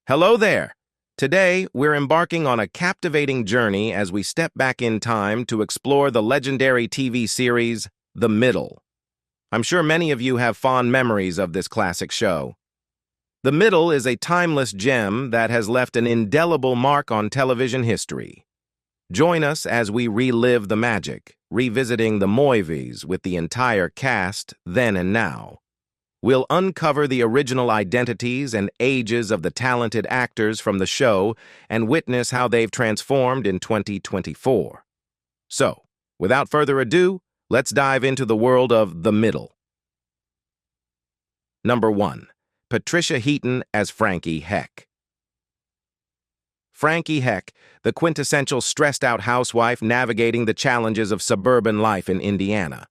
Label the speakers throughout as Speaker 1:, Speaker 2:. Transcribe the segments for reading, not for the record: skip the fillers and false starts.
Speaker 1: Hello there! Today, we're embarking on a captivating journey as we step back in time to explore the legendary TV series, The Middle. I'm sure many of you have fond memories of this classic show. The Middle is a timeless gem that has left an indelible mark on television history. Join us as we relive the magic, revisiting the movies with the entire cast then and now. We'll uncover the original identities and ages of the talented actors from the show and witness how they've transformed in 2024. So, without further ado, let's dive into the world of The Middle. Number 1. Patricia Heaton as Frankie Heck. Frankie Heck, the quintessential stressed-out housewife navigating the challenges of suburban life in Indiana.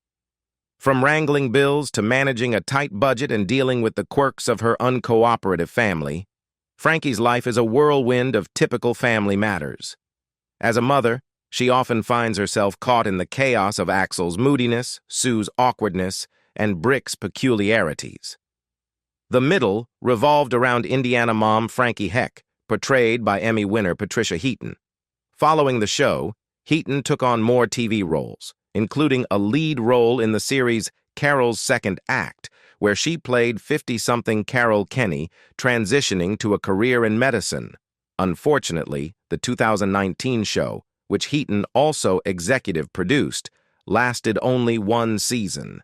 Speaker 1: From wrangling bills to managing a tight budget and dealing with the quirks of her uncooperative family, Frankie's life is a whirlwind of typical family matters. As a mother, she often finds herself caught in the chaos of Axel's moodiness, Sue's awkwardness, and Brick's peculiarities. The Middle revolved around Indiana mom Frankie Heck, portrayed by Emmy winner Patricia Heaton. Following the show, Heaton took on more TV roles, including a lead role in the series Carol's Second Act, where she played 50-something Carol Kenny, transitioning to a career in medicine. Unfortunately, the 2019 show, which Heaton also executive produced, lasted only one season.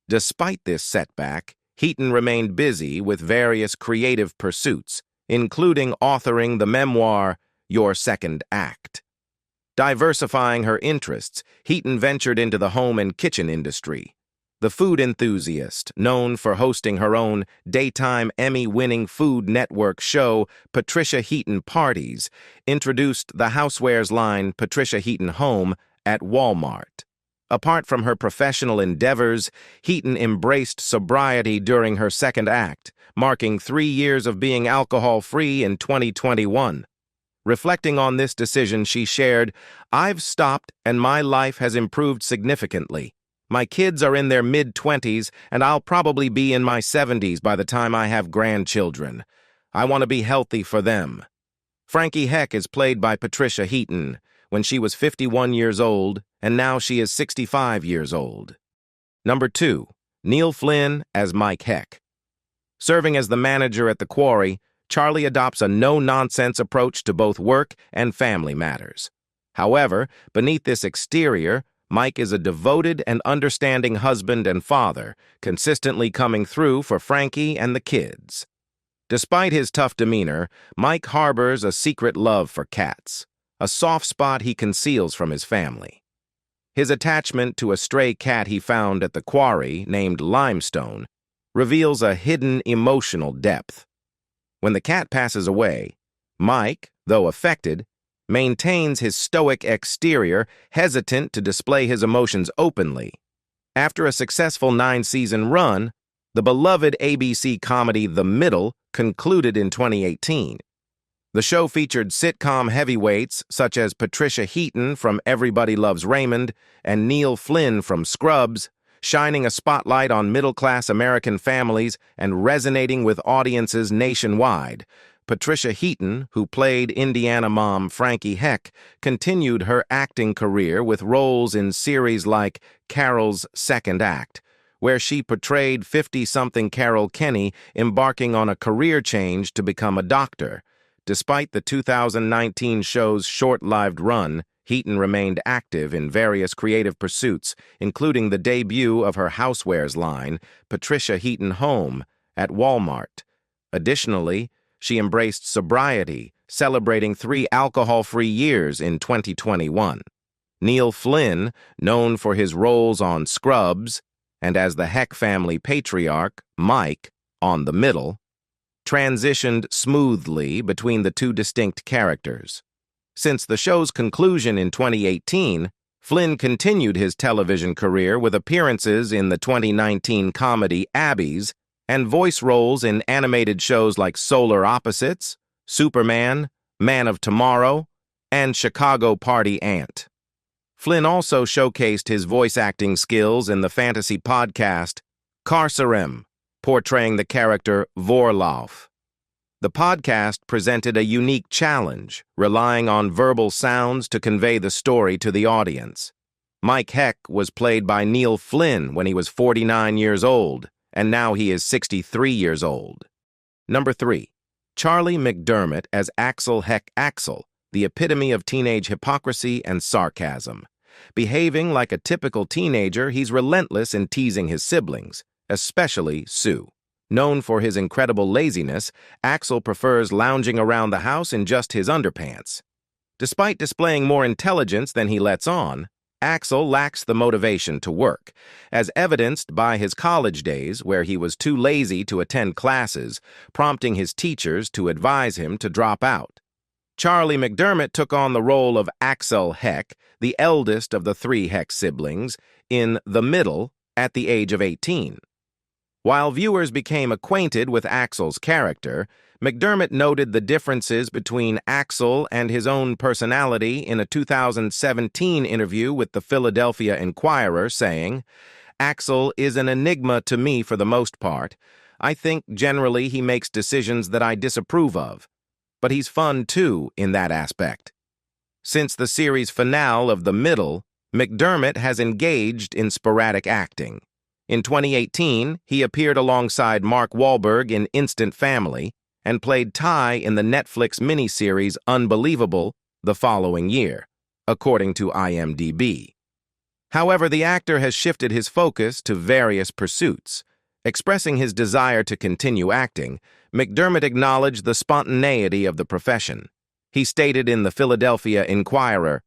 Speaker 1: Despite this setback, Heaton remained busy with various creative pursuits, including authoring the memoir Your Second Act. Diversifying her interests, Heaton ventured into the home and kitchen industry. The food enthusiast, known for hosting her own daytime Emmy-winning Food Network show, Patricia Heaton Parties, introduced the housewares line Patricia Heaton Home at Walmart. Apart from her professional endeavors, Heaton embraced sobriety during her second act, marking 3 years of being alcohol-free in 2021. Reflecting on this decision, she shared, "I've stopped and my life has improved significantly. My kids are in their mid-20s and I'll probably be in my 70s by the time I have grandchildren. I want to be healthy for them." Frankie Heck is played by Patricia Heaton when she was 51 years old, and now she is 65 years old. Number 2. Neil Flynn as Mike Heck. Serving as the manager at the quarry, Charlie adopts a no-nonsense approach to both work and family matters. However, beneath this exterior, Mike is a devoted and understanding husband and father, consistently coming through for Frankie and the kids. Despite his tough demeanor, Mike harbors a secret love for cats, a soft spot he conceals from his family. His attachment to a stray cat he found at the quarry, named Limestone, reveals a hidden emotional depth. When the cat passes away, Mike, though affected, maintains his stoic exterior, hesitant to display his emotions openly. After a successful 9-season run, the beloved ABC comedy The Middle concluded in 2018. The show featured sitcom heavyweights such as Patricia Heaton from Everybody Loves Raymond and Neil Flynn from Scrubs, shining a spotlight on middle-class American families and resonating with audiences nationwide. Patricia Heaton, who played Indiana mom Frankie Heck, continued her acting career with roles in series like Carol's Second Act, where she portrayed 50-something Carol Kenny embarking on a career change to become a doctor. Despite the 2019 show's short-lived run, Heaton remained active in various creative pursuits, including the debut of her housewares line, Patricia Heaton Home, at Walmart. Additionally, she embraced sobriety, celebrating 3 alcohol-free years in 2021. Neil Flynn, known for his roles on Scrubs, and as the Heck family patriarch, Mike, on The Middle, transitioned smoothly between the two distinct characters. Since the show's conclusion in 2018, Flynn continued his television career with appearances in the 2019 comedy Abby's and voice roles in animated shows like Solar Opposites, Superman, Man of Tomorrow, and Chicago Party Ant. Flynn also showcased his voice acting skills in the fantasy podcast Carcerem, portraying the character Vorlauf. The podcast presented a unique challenge, relying on verbal sounds to convey the story to the audience. Mike Heck was played by Neil Flynn when he was 49 years old, and now he is 63 years old. Number 3. Charlie McDermott as Axel Heck Axel, the epitome of teenage hypocrisy and sarcasm. Behaving like a typical teenager, he's relentless in teasing his siblings, especially Sue. Known for his incredible laziness, Axel prefers lounging around the house in just his underpants. Despite displaying more intelligence than he lets on, Axel lacks the motivation to work, as evidenced by his college days where he was too lazy to attend classes, prompting his teachers to advise him to drop out. Charlie McDermott took on the role of Axel Heck, the eldest of the 3 Heck siblings, in The Middle at the age of 18. While viewers became acquainted with Axel's character, McDermott noted the differences between Axel and his own personality in a 2017 interview with the Philadelphia Inquirer, saying, "Axel is an enigma to me for the most part. I think generally he makes decisions that I disapprove of. But he's fun, too, in that aspect." Since the series finale of The Middle, McDermott has engaged in sporadic acting. In 2018, he appeared alongside Mark Wahlberg in Instant Family and played Ty in the Netflix miniseries Unbelievable the following year, according to IMDb. However, the actor has shifted his focus to various pursuits. Expressing his desire to continue acting, McDermott acknowledged the spontaneity of the profession. He stated in the Philadelphia Inquirer,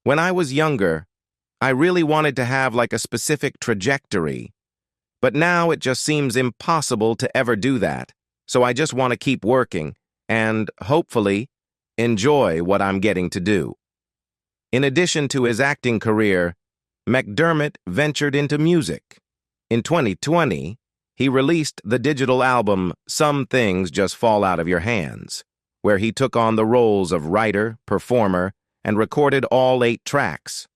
Speaker 1: "When I was younger, I really wanted to have like a specific trajectory, but now it just seems impossible to ever do that, so I just want to keep working and, hopefully, enjoy what I'm getting to do." In addition to his acting career, McDermott ventured into music. In 2020, he released the digital album Some Things Just Fall Out of Your Hands, where he took on the roles of writer, performer, and recorded all 8 tracks.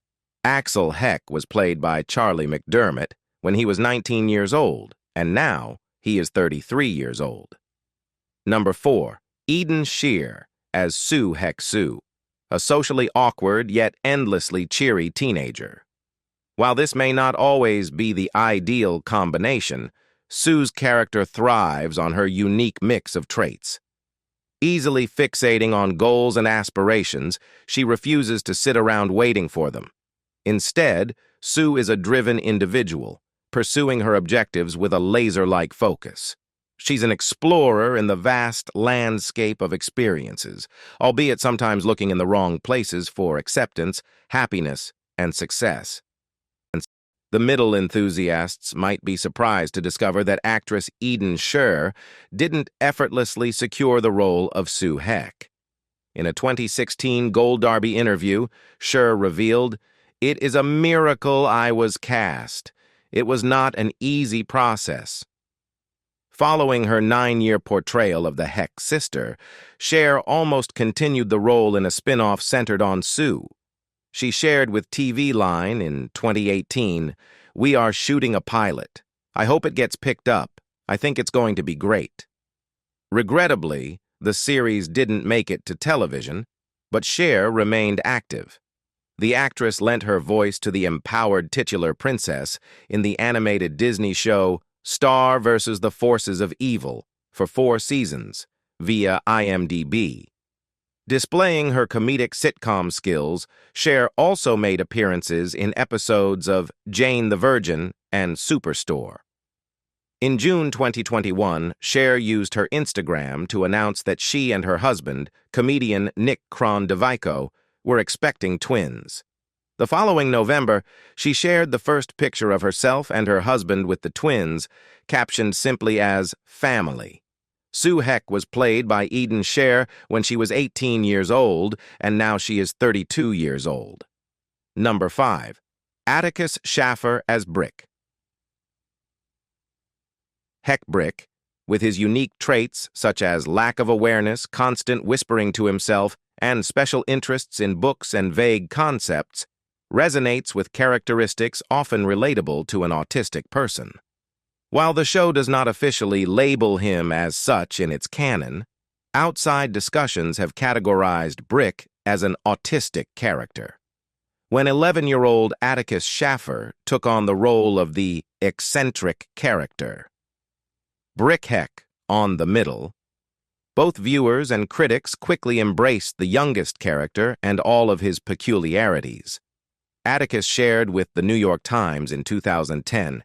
Speaker 1: Axel Heck was played by Charlie McDermott when he was 19 years old, and now he is 33 years old. Number 4. Eden Sher as Sue Heck Sue, a socially awkward yet endlessly cheery teenager. While this may not always be the ideal combination, Sue's character thrives on her unique mix of traits. Easily fixating on goals and aspirations, she refuses to sit around waiting for them. Instead, Sue is a driven individual, pursuing her objectives with a laser-like focus. She's an explorer in the vast landscape of experiences, albeit sometimes looking in the wrong places for acceptance, happiness, and success. The middle enthusiasts might be surprised to discover that actress Eden Sher didn't effortlessly secure the role of Sue Heck. In a 2016 Gold Derby interview, Sher revealed, "It is a miracle I was cast. It was not an easy process." Following her 9-year portrayal of the Heck sister, Sher almost continued the role in a spin-off centered on Sue. She shared with TV Line in 2018, "We are shooting a pilot. I hope it gets picked up. I think it's going to be great." Regrettably, the series didn't make it to television, but Sher remained active. The actress lent her voice to the empowered titular princess in the animated Disney show Star vs. the Forces of Evil for 4 seasons via IMDb. Displaying her comedic sitcom skills, Sher also made appearances in episodes of Jane the Virgin and Superstore. In June 2021, Sher used her Instagram to announce that she and her husband, comedian Nick Cron-DeVico, were expecting twins. The following November, she shared the first picture of herself and her husband with the twins, captioned simply as "family." Sue Heck was played by Eden Sher when she was 18 years old, and now she is 32 years old. Number 5. Atticus Shaffer as Brick. Heck Brick, with his unique traits such as lack of awareness, constant whispering to himself, and special interests in books and vague concepts, resonates with characteristics often relatable to an autistic person. While the show does not officially label him as such in its canon, Outside discussions have categorized Brick as an autistic character. When 11-year-old Atticus Shaffer took on the role of the eccentric character, Brickheck on the middle, both viewers and critics quickly embraced the youngest character and all of his peculiarities. Atticus shared with the New York Times in 2010,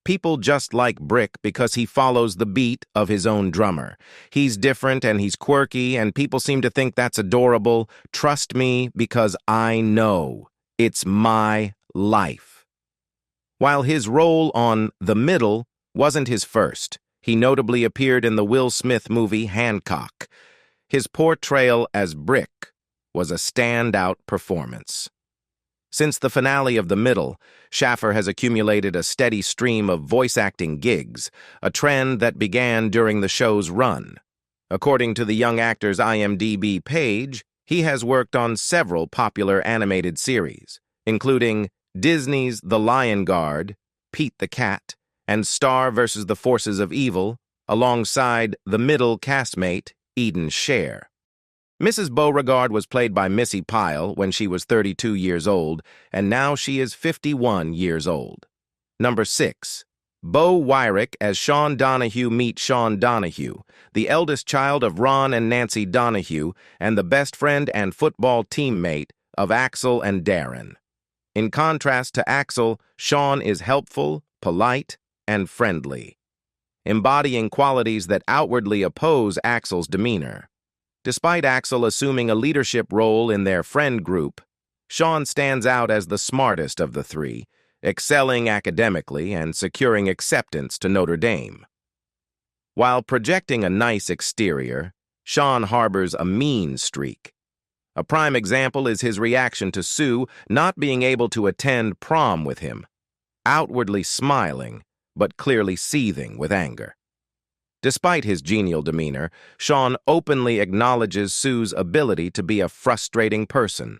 Speaker 1: "People just like Brick because he follows the beat of his own drummer. He's different and he's quirky, and people seem to think that's adorable. Trust me, because I know. It's my life." While his role on The Middle wasn't his first, he notably appeared in the Will Smith movie Hancock. His portrayal as Brick was a standout performance. Since the finale of The Middle, Shaffer has accumulated a steady stream of voice acting gigs, a trend that began during the show's run. According to the young actor's IMDb page, he has worked on several popular animated series, including Disney's The Lion Guard, Pete the Cat, and Star vs. the Forces of Evil, alongside The Middle castmate Eden Sher. Mrs. Beauregard was played by Missy Pyle when she was 32 years old, and now she is 51 years old. Number 6. Beau Wirick as Sean Donahue. Meet Sean Donahue, the eldest child of Ron and Nancy Donahue and the best friend and football teammate of Axel and Darren. In contrast to Axel, Sean is helpful, polite, and friendly, embodying qualities that outwardly oppose Axel's demeanor. Despite Axel assuming a leadership role in their friend group, Sean stands out as the smartest of the three, excelling academically and securing acceptance to Notre Dame. While projecting a nice exterior, Sean harbors a mean streak. A prime example is his reaction to Sue not being able to attend prom with him, outwardly smiling, but clearly seething with anger. Despite his genial demeanor, Sean openly acknowledges Sue's ability to be a frustrating person.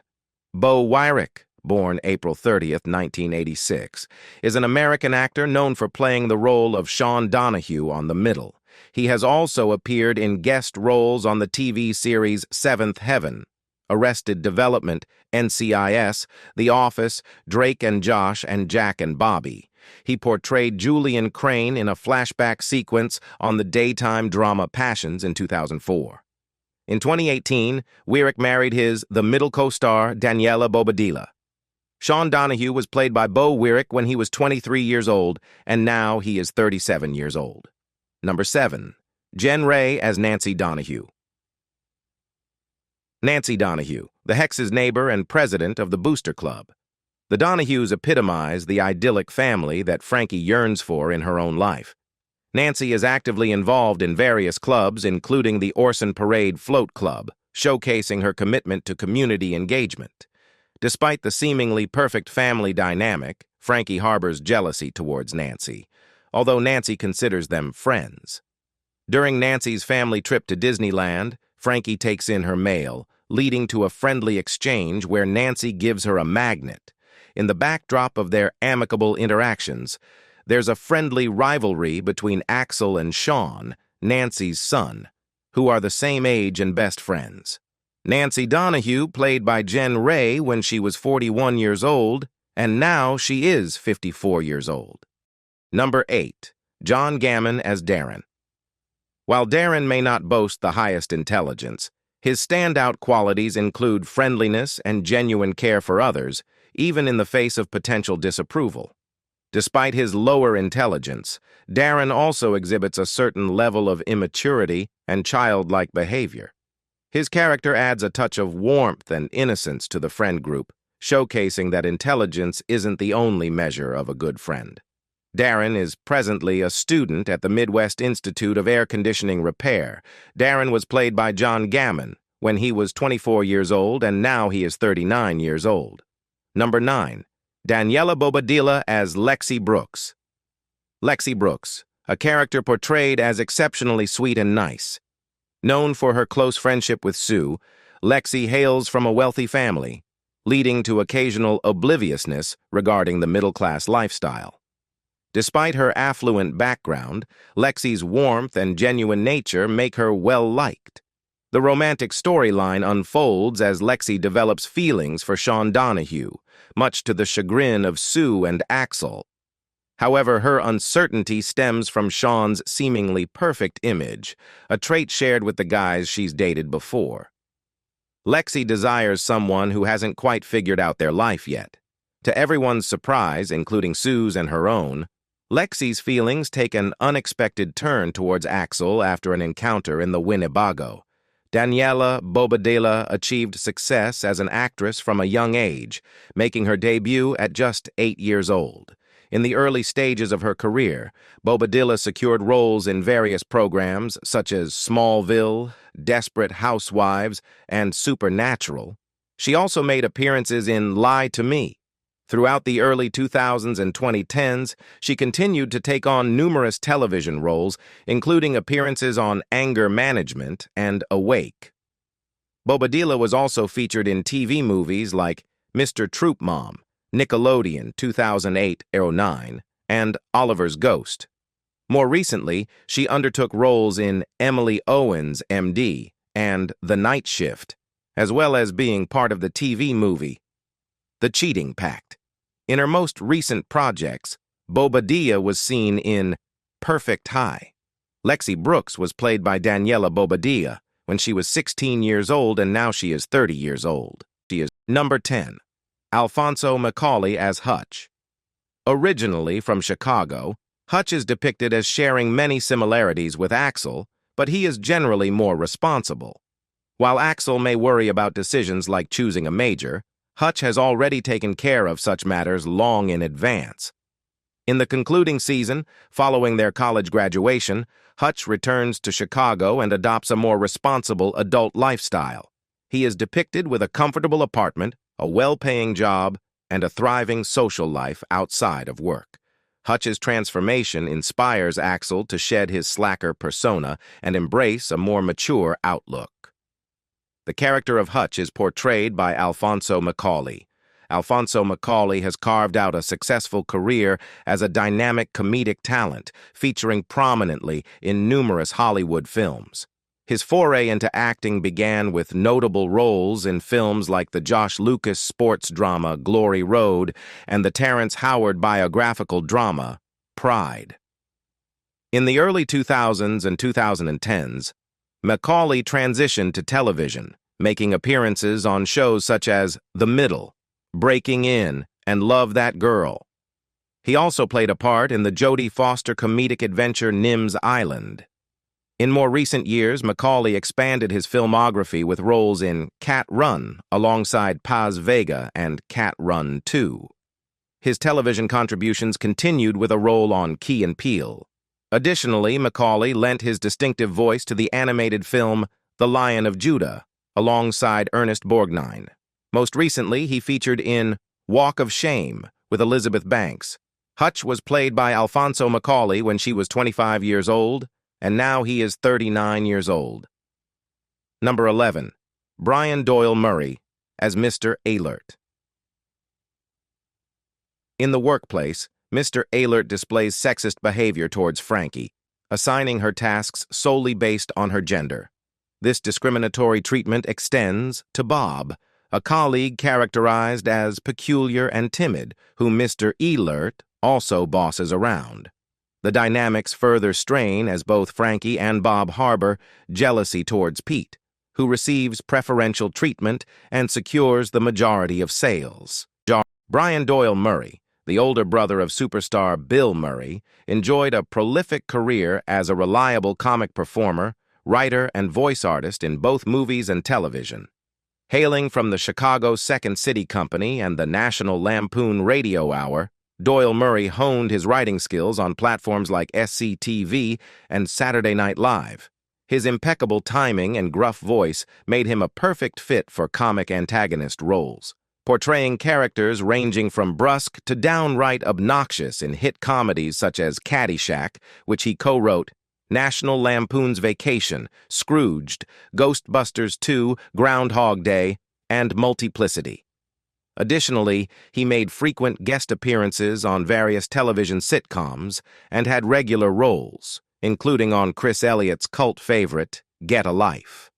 Speaker 1: Beau Wirick, born April 30th, 1986, is an American actor known for playing the role of Sean Donahue on The Middle. He has also appeared in guest roles on the TV series Seventh Heaven, Arrested Development, NCIS, The Office, Drake and Josh, and Jack and Bobby. He portrayed Julian Crane in a flashback sequence on the daytime drama Passions in 2004. In 2018, Wirick married his The Middle co-star Daniela Bobadilla. Sean Donahue was played by Beau Wirick when he was 23 years old, and now he is 37 years old. Number 7. Jen Ray as Nancy Donahue. Nancy Donahue, the Hex's neighbor and president of the Booster Club. The Donahues epitomize the idyllic family that Frankie yearns for in her own life. Nancy is actively involved in various clubs, including the Orson Parade Float Club, showcasing her commitment to community engagement. Despite the seemingly perfect family dynamic, Frankie harbors jealousy towards Nancy, although Nancy considers them friends. During Nancy's family trip to Disneyland, Frankie takes in her mail, leading to a friendly exchange where Nancy gives her a magnet. In the backdrop of their amicable interactions, there's a friendly rivalry between Axel and Sean, Nancy's son, who are the same age and best friends. Nancy Donahue played by Jen Ray when she was 41 years old, and now she is 54 years old. Number 8. John Gammon as Darren. While Darren may not boast the highest intelligence, his standout qualities include friendliness and genuine care for others, even in the face of potential disapproval. Despite his lower intelligence, Darren also exhibits a certain level of immaturity and childlike behavior. His character adds a touch of warmth and innocence to the friend group, showcasing that intelligence isn't the only measure of a good friend. Darren is presently a student at the Midwest Institute of Air Conditioning Repair. Darren was played by John Gammon when he was 24 years old, and now he is 39 years old. Number 9. Daniela Bobadilla as Lexi Brooks. Lexi Brooks, a character portrayed as exceptionally sweet and nice. Known for her close friendship with Sue, Lexi hails from a wealthy family, leading to occasional obliviousness regarding the middle-class lifestyle. Despite her affluent background, Lexi's warmth and genuine nature make her well-liked. The romantic storyline unfolds as Lexi develops feelings for Sean Donahue, much to the chagrin of Sue and Axel. However, her uncertainty stems from Sean's seemingly perfect image, a trait shared with the guys she's dated before. Lexi desires someone who hasn't quite figured out their life yet. To everyone's surprise, including Sue's and her own, Lexi's feelings take an unexpected turn towards Axel after an encounter in the Winnebago. Daniela Bobadilla achieved success as an actress from a young age, making her debut at just 8 years old. In the early stages of her career, Bobadilla secured roles in various programs such as Smallville, Desperate Housewives, and Supernatural. She also made appearances in Lie to Me. Throughout the early 2000s and 2010s, she continued to take on numerous television roles, including appearances on Anger Management and Awake. Bobadilla was also featured in TV movies like Mr. Troop Mom, Nickelodeon 2008-09, and Oliver's Ghost. More recently, she undertook roles in Emily Owens, MD, and The Night Shift, as well as being part of the TV movie The Cheating Pact. In her most recent projects, Bobadilla was seen in Perfect High. Lexi Brooks was played by Daniela Bobadilla when she was 16 years old, and now she is 30 years old. She is number 10. Alfonso McAuley as Hutch. Originally from Chicago, Hutch is depicted as sharing many similarities with Axel, but he is generally more responsible. While Axel may worry about decisions like choosing a major, Hutch has already taken care of such matters long in advance. In the concluding season, following their college graduation, Hutch returns to Chicago and adopts a more responsible adult lifestyle. He is depicted with a comfortable apartment, a well-paying job, and a thriving social life outside of work. Hutch's transformation inspires Axel to shed his slacker persona and embrace a more mature outlook. The character of Hutch is portrayed by Alfonso McAuley. Alfonso McAuley has carved out a successful career as a dynamic comedic talent, featuring prominently in numerous Hollywood films. His foray into acting began with notable roles in films like the Josh Lucas sports drama Glory Road and the Terrence Howard biographical drama Pride. In the early 2000s and 2010s, McAuley transitioned to television, making appearances on shows such as The Middle, Breaking In, and Love That Girl. He also played a part in the Jodie Foster comedic adventure Nim's Island. In more recent years, McAuley expanded his filmography with roles in Cat Run alongside Paz Vega and Cat Run 2. His television contributions continued with a role on Key and Peele. Additionally, McAuley lent his distinctive voice to the animated film The Lion of Judah, alongside Ernest Borgnine. Most recently, he featured in Walk of Shame with Elizabeth Banks. Hutch was played by Alfonso McAuley when she was 25 years old, and now he is 39 years old. Number 11. Brian Doyle-Murray as Mr. Ehlert. In the workplace, Mr. Ehlert displays sexist behavior towards Frankie, assigning her tasks solely based on her gender. This discriminatory treatment extends to Bob, a colleague characterized as peculiar and timid, whom Mr. Ehlert also bosses around. The dynamics further strain as both Frankie and Bob harbor jealousy towards Pete, who receives preferential treatment and secures the majority of sales. Brian Doyle-Murray, the older brother of superstar Bill Murray, enjoyed a prolific career as a reliable comic performer, writer, and voice artist in both movies and television. Hailing from the Chicago Second City Company and the National Lampoon Radio Hour, Doyle-Murray honed his writing skills on platforms like SCTV and Saturday Night Live. His impeccable timing and gruff voice made him a perfect fit for comic antagonist roles, portraying characters ranging from brusque to downright obnoxious in hit comedies such as Caddyshack, which he co-wrote, National Lampoon's Vacation, Scrooged, Ghostbusters 2, Groundhog Day, and Multiplicity. Additionally, he made frequent guest appearances on various television sitcoms and had regular roles, including on Chris Elliott's cult favorite, Get a Life.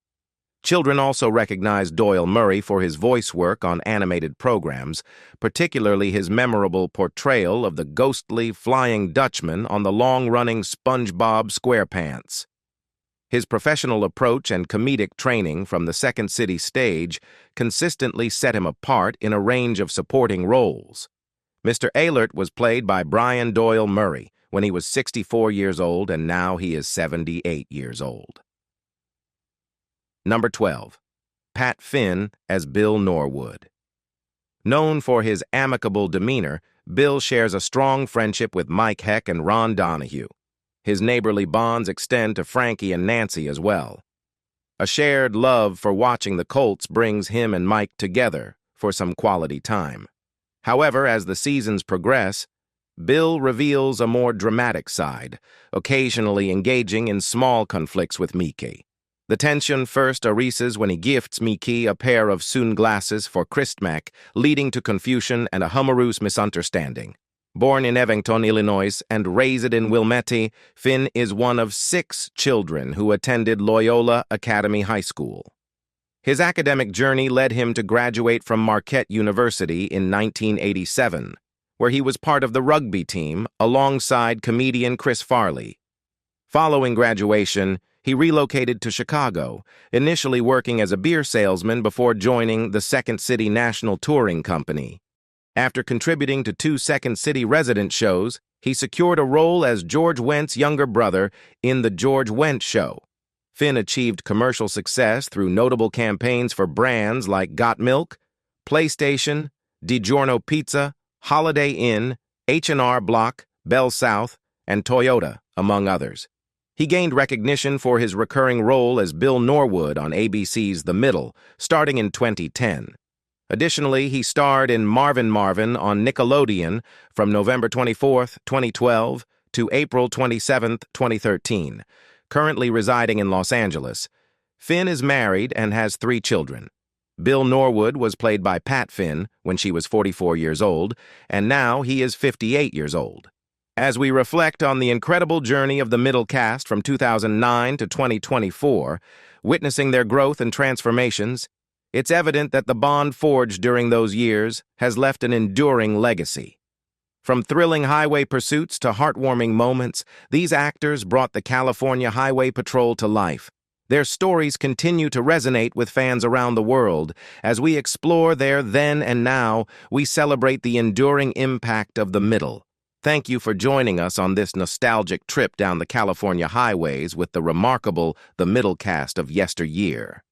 Speaker 1: Children also recognize Doyle-Murray for his voice work on animated programs, particularly his memorable portrayal of the ghostly Flying Dutchman on the long-running SpongeBob SquarePants. His professional approach and comedic training from the Second City stage consistently set him apart in a range of supporting roles. Mr. Ehlert was played by Brian Doyle-Murray when he was 64 years old, and now he is 78 years old. Number 12. Pat Finn as Bill Norwood. Known for his amicable demeanor, Bill shares a strong friendship with Mike Heck and Ron Donahue. His neighborly bonds extend to Frankie and Nancy as well. A shared love for watching the Colts brings him and Mike together for some quality time. However, as the seasons progress, Bill reveals a more dramatic side, occasionally engaging in small conflicts with Mickey. The tension first arises when he gifts Mickey a pair of sunglasses for Christmas, leading to confusion and a humorous misunderstanding. Born in Evington, Illinois, and raised in Wilmette, Finn is one of 6 children who attended Loyola Academy High School. His academic journey led him to graduate from Marquette University in 1987, where he was part of the rugby team alongside comedian Chris Farley. Following graduation, he relocated to Chicago, initially working as a beer salesman before joining the Second City National Touring Company. After contributing to 2 Second City resident shows, he secured a role as George Wendt's younger brother in The George Wendt Show. Finn achieved commercial success through notable campaigns for brands like Got Milk, PlayStation, DiGiorno Pizza, Holiday Inn, H&R Block, Bell South, and Toyota, among others. He gained recognition for his recurring role as Bill Norwood on ABC's The Middle, starting in 2010. Additionally, he starred in Marvin on Nickelodeon from November 24, 2012 to April 27, 2013. Currently residing in Los Angeles, Finn is married and has 3 children. Bill Norwood was played by Pat Finn when she was 44 years old, and now he is 58 years old. As we reflect on the incredible journey of the middle cast from 2009 to 2024, witnessing their growth and transformations, it's evident that the bond forged during those years has left an enduring legacy. From thrilling highway pursuits to heartwarming moments, these actors brought the California Highway Patrol to life. Their stories continue to resonate with fans around the world. As we explore their then and now, we celebrate the enduring impact of the middle. Thank you for joining us on this nostalgic trip down the California highways with the remarkable The Middle cast of yesteryear.